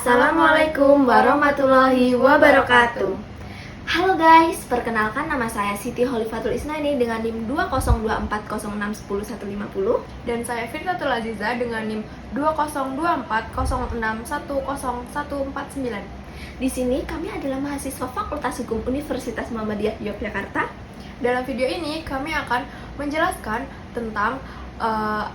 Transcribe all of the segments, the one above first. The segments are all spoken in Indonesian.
Assalamualaikum warahmatullahi wabarakatuh. Halo guys, perkenalkan nama saya Siti Holifatul Isnaini dengan NIM 202406101050. Dan saya Firdatul Aziza dengan NIM 202406101149. Di sini kami adalah mahasiswa Fakultas Hukum Universitas Muhammadiyah Yogyakarta. Dalam video ini kami akan menjelaskan tentang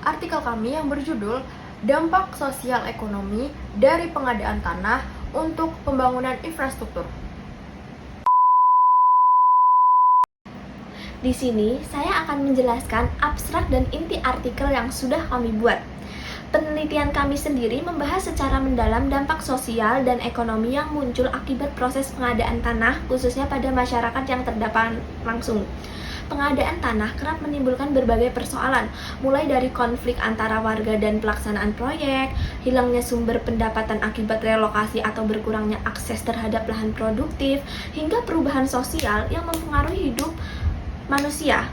artikel kami yang berjudul Dampak Sosial Ekonomi dari Pengadaan Tanah untuk Pembangunan Infrastruktur. Di sini saya akan menjelaskan abstrak dan inti artikel yang sudah kami buat. Penelitian kami sendiri membahas secara mendalam dampak sosial dan ekonomi yang muncul akibat proses pengadaan tanah, khususnya pada masyarakat yang terdampak langsung. Pengadaan tanah kerap menimbulkan berbagai persoalan, mulai dari konflik antara warga dan pelaksanaan proyek, hilangnya sumber pendapatan akibat relokasi atau berkurangnya akses terhadap lahan produktif, hingga perubahan sosial yang mempengaruhi hidup manusia.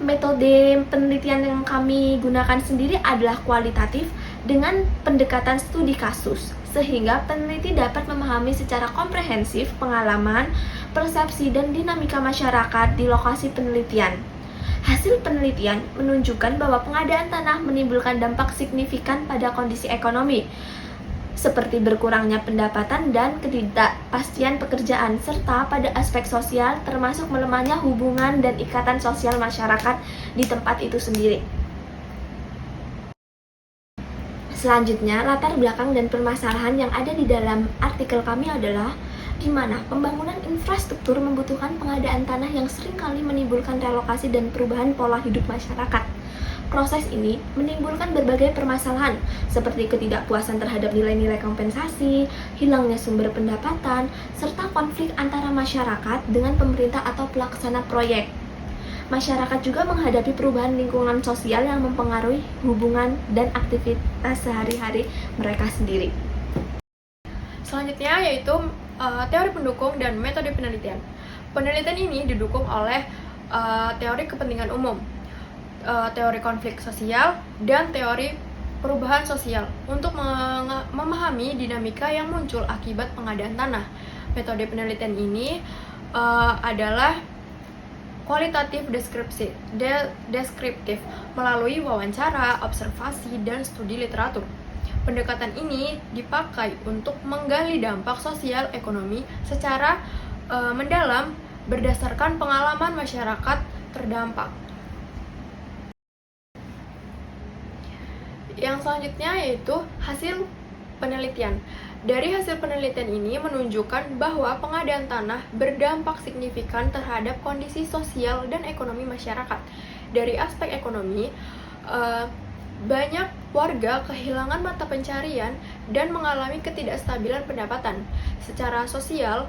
Metode penelitian yang kami gunakan sendiri adalah kualitatif dengan pendekatan studi kasus, sehingga peneliti dapat memahami secara komprehensif pengalaman, persepsi, dan dinamika masyarakat di lokasi penelitian. Hasil penelitian menunjukkan bahwa pengadaan tanah menimbulkan dampak signifikan pada kondisi ekonomi, seperti berkurangnya pendapatan dan ketidakpastian pekerjaan, serta pada aspek sosial termasuk melemahnya hubungan dan ikatan sosial masyarakat di tempat itu sendiri. Selanjutnya, latar belakang dan permasalahan yang ada di dalam artikel kami adalah di mana pembangunan infrastruktur membutuhkan pengadaan tanah yang seringkali menimbulkan relokasi dan perubahan pola hidup masyarakat. Proses ini menimbulkan berbagai permasalahan seperti ketidakpuasan terhadap nilai-nilai kompensasi, hilangnya sumber pendapatan, serta konflik antara masyarakat dengan pemerintah atau pelaksana proyek. Masyarakat juga menghadapi perubahan lingkungan sosial yang mempengaruhi hubungan dan aktivitas sehari-hari mereka sendiri. Selanjutnya yaitu teori pendukung dan metode penelitian. Penelitian ini didukung oleh teori kepentingan umum, teori konflik sosial, dan teori perubahan sosial untuk memahami dinamika yang muncul akibat pengadaan tanah. Metode penelitian ini adalah kualitatif deskriptif melalui wawancara, observasi, dan studi literatur. Pendekatan ini dipakai untuk menggali dampak sosial ekonomi secara mendalam berdasarkan pengalaman masyarakat terdampak. Yang selanjutnya yaitu hasil penelitian. Dari hasil penelitian ini menunjukkan bahwa pengadaan tanah berdampak signifikan terhadap kondisi sosial dan ekonomi masyarakat. Dari aspek ekonomi, banyak warga kehilangan mata pencarian dan mengalami ketidakstabilan pendapatan. Secara sosial,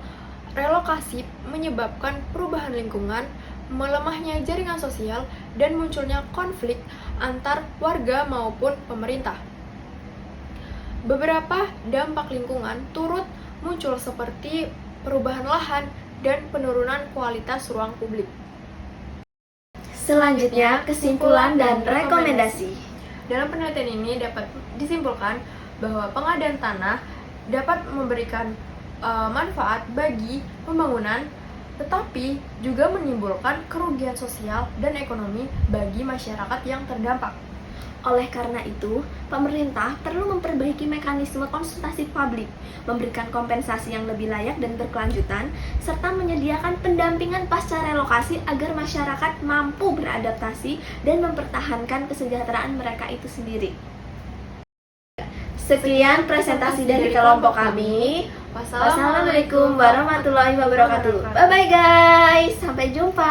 relokasi menyebabkan perubahan lingkungan, melemahnya jaringan sosial, dan munculnya konflik antar warga maupun pemerintah. Beberapa dampak lingkungan turut muncul seperti perubahan lahan dan penurunan kualitas ruang publik. Selanjutnya, kesimpulan dan rekomendasi. Dalam penelitian ini dapat disimpulkan bahwa pengadaan tanah dapat memberikan manfaat bagi pembangunan, tetapi juga menimbulkan kerugian sosial dan ekonomi bagi masyarakat yang terdampak. Oleh karena itu, pemerintah perlu memperbaiki mekanisme konsultasi publik, memberikan kompensasi yang lebih layak dan berkelanjutan, serta menyediakan pendampingan pasca relokasi agar masyarakat mampu beradaptasi dan mempertahankan kesejahteraan mereka itu sendiri. Sekian presentasi dari kelompok kami. Wassalamualaikum warahmatullahi wabarakatuh. Bye-bye guys, sampai jumpa.